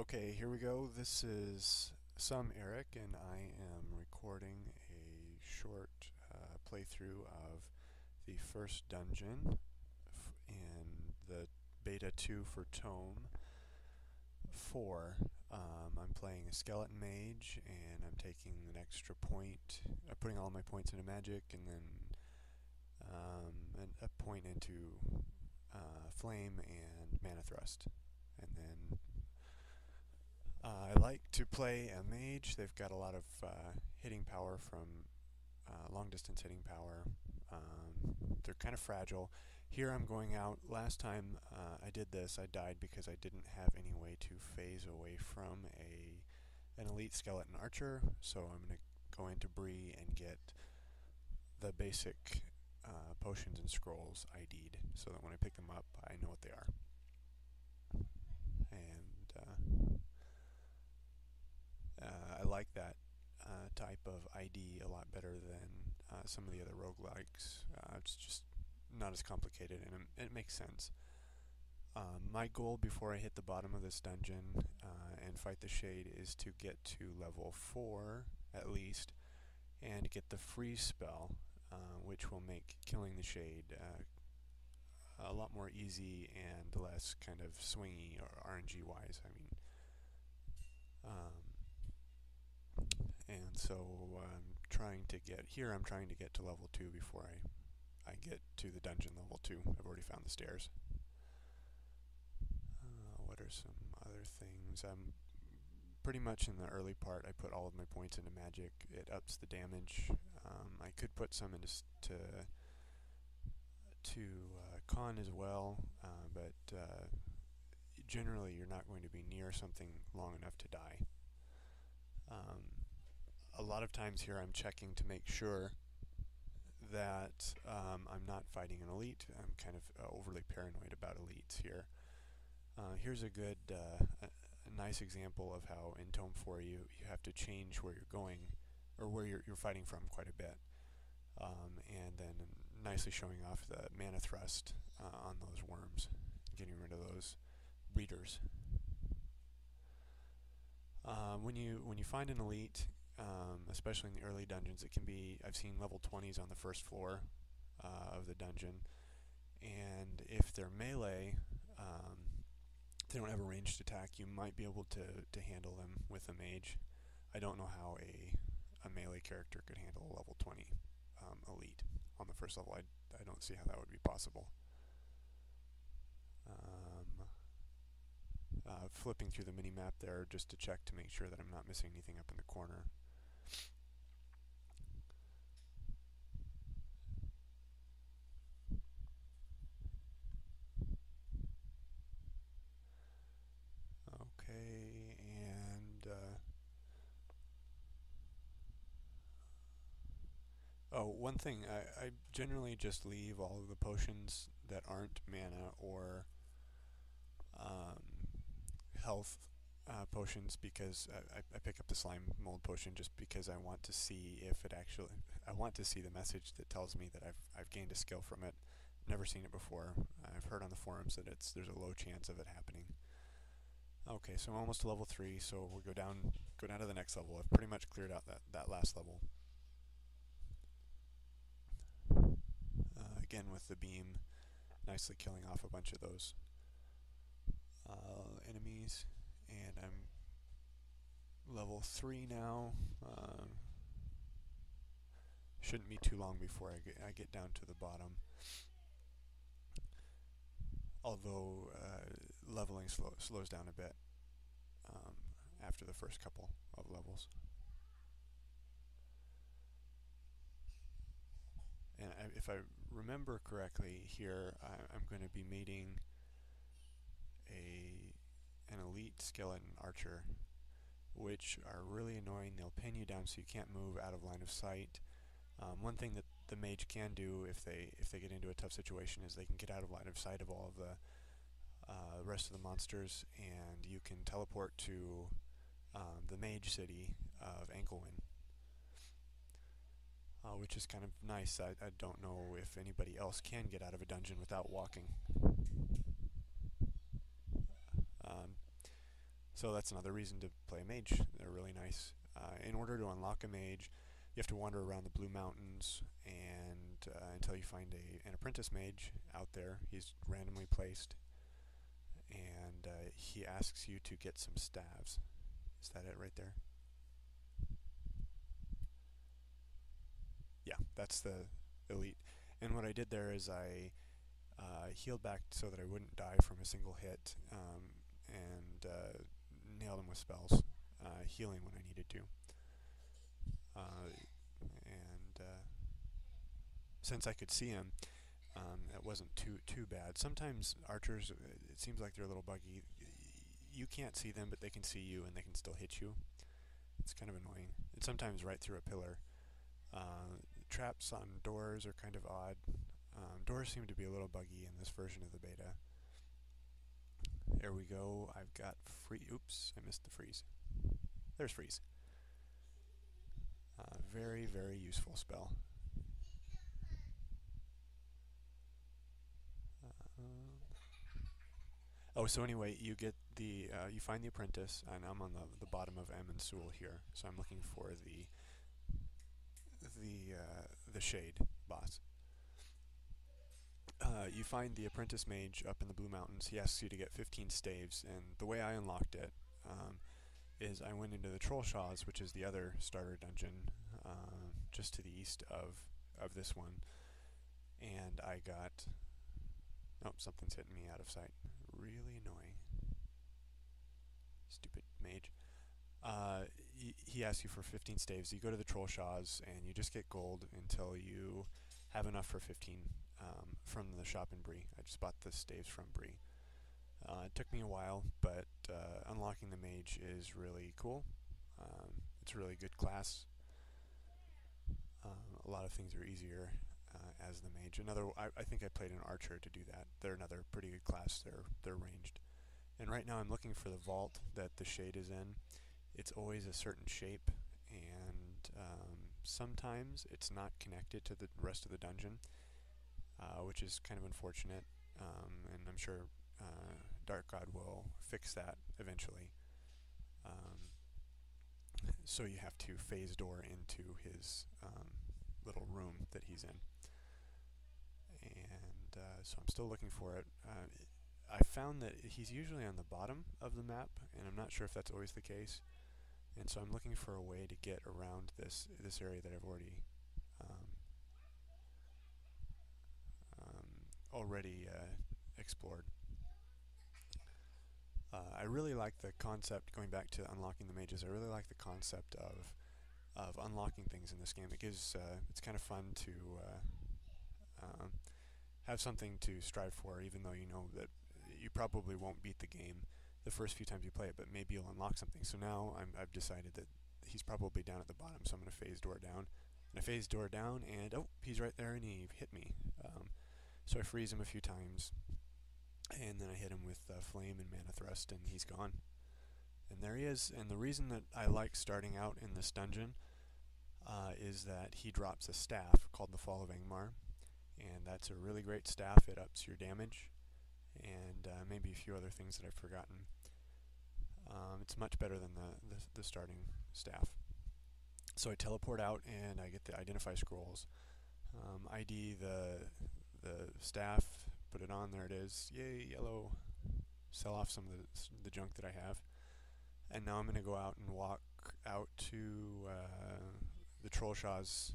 Okay, here we go. This is some Eric, and I am recording a short playthrough of the first dungeon in the beta 2 for Tome 4. I'm playing a skeleton mage, and I'm taking an extra point, putting all my points into magic, and then a point into flame and mana thrust. And then I like to play a mage. They've got a lot of hitting power from long distance hitting power. They're kind of fragile. Here I'm going out. Last time I did this, I died because I didn't have any way to phase away from an elite skeleton archer. So I'm going to go into Bree and get the basic potions and scrolls ID'd so that when I pick them up, I know what they are. And I like that type of ID a lot better than some of the other roguelikes. It's just not as complicated, and it makes sense. My goal before I hit the bottom of this dungeon and fight the Shade is to get to level 4 at least and get the freeze spell, which will make killing the Shade a lot more easy and less kind of swingy or RNG wise. And so I'm trying to get to level 2 before I get to the dungeon level 2. I've already found the stairs. What are some other things? I'm pretty much in the early part. I put all of my points into magic. It ups the damage. I could put some into con as well, but generally you're not going to be near something long enough to die. A lot of times here I'm checking to make sure that I'm not fighting an elite. I'm kind of overly paranoid about elites here. Here's a nice example of how in Tome 4 you have to change where you're going, or where you're fighting from quite a bit. And then nicely showing off the mana thrust on those worms, getting rid of those breeders. When you find an elite, especially in the early dungeons, it can be, I've seen level 20s on the first floor of the dungeon, and if they're melee, if they don't have a ranged attack, you might be able to handle them with a mage. I don't know how a melee character could handle a level 20 elite on the first level. I don't see how that would be possible. Flipping through the mini-map there just to check to make sure that I'm not missing anything up in the corner. Okay, and one thing, I generally just leave all of the potions that aren't mana or health potions, because I pick up the slime mold potion just because I want to see if it actually, I want to see the message that tells me that I've gained a skill from it. Never seen it before. I've heard on the forums that there's a low chance of it happening. Okay, so I'm almost to level 3, so we'll go down to the next level. I've pretty much cleared out that last level. Again with the beam, nicely killing off a bunch of those enemies, and I'm level 3 now. Shouldn't be too long before I get down to the bottom. Although leveling slows down a bit after the first couple of levels. And if I remember correctly here, I'm going to be meeting an elite skeleton archer, which are really annoying. They'll pin you down so you can't move out of line of sight. One thing that the mage can do if they get into a tough situation is they can get out of line of sight of all of the rest of the monsters, and you can teleport to the mage city of Ankelwyn, which is kind of nice. I don't know if anybody else can get out of a dungeon without walking. So that's another reason to play a mage. They're really nice. In order to unlock a mage, you have to wander around the Blue Mountains and until you find an apprentice mage out there. He's randomly placed, and he asks you to get some staves. Is that it right there? Yeah, that's the elite. And what I did there is I healed back so that I wouldn't die from a single hit, and nailed him with spells, healing when I needed to. And since I could see him, it wasn't too bad. Sometimes archers, it seems like they're a little buggy. You can't see them, but they can see you, and they can still hit you. It's kind of annoying. And sometimes right through a pillar. Traps on doors are kind of odd. Doors seem to be a little buggy in this version of the beta. There we go. I've got oops, I missed the freeze. There's freeze. Very, very useful spell. Oh, so anyway, you get you find the apprentice, and I'm on the bottom of Amon Sul here, so I'm looking for the shade boss. You find the apprentice mage up in the Blue Mountains. He asks you to get 15 staves, and the way I unlocked it is I went into the Troll Shaws, which is the other starter dungeon, just to the east of this one, and I got... Oh, something's hitting me out of sight. Really annoying. Stupid mage. He asks you for 15 staves. You go to the Troll Shaws, and you just get gold until you have enough for 15 from the shop in Bree. I just bought the staves from Bree. It took me a while, but unlocking the mage is really cool. It's a really good class. A lot of things are easier as the mage. I think I played an archer to do that. They're another pretty good class. They're ranged. And right now I'm looking for the vault that the shade is in. It's always a certain shape, and sometimes it's not connected to the rest of the dungeon, which is kind of unfortunate. And I'm sure Dark God will fix that eventually. So you have to phase door into his little room that he's in. And so I'm still looking for it. I found that he's usually on the bottom of the map, and I'm not sure if that's always the case. And so I'm looking for a way to get around this area that I've already explored. I really like the concept, going back to unlocking the mages, I really like the concept of unlocking things in this game. It gives, it's kind of fun to have something to strive for, even though you know that you probably won't beat the game the first few times you play it, but maybe you'll unlock something. So now I've decided that he's probably down at the bottom, so I'm going to phase door down. And I phase door down, and oh, he's right there, and he hit me. So I freeze him a few times, and then I hit him with flame and mana thrust, and he's gone. And there he is. And the reason that I like starting out in this dungeon is that he drops a staff called the Fall of Angmar, and that's a really great staff. It ups your damage, and maybe a few other things that I've forgotten. It's much better than the starting staff. So I teleport out, and I get the identify scrolls. ID the staff, put it on, there it is. Yay, yellow. Sell off some of the junk that I have. And now I'm going to go out and walk out to the Troll Shaws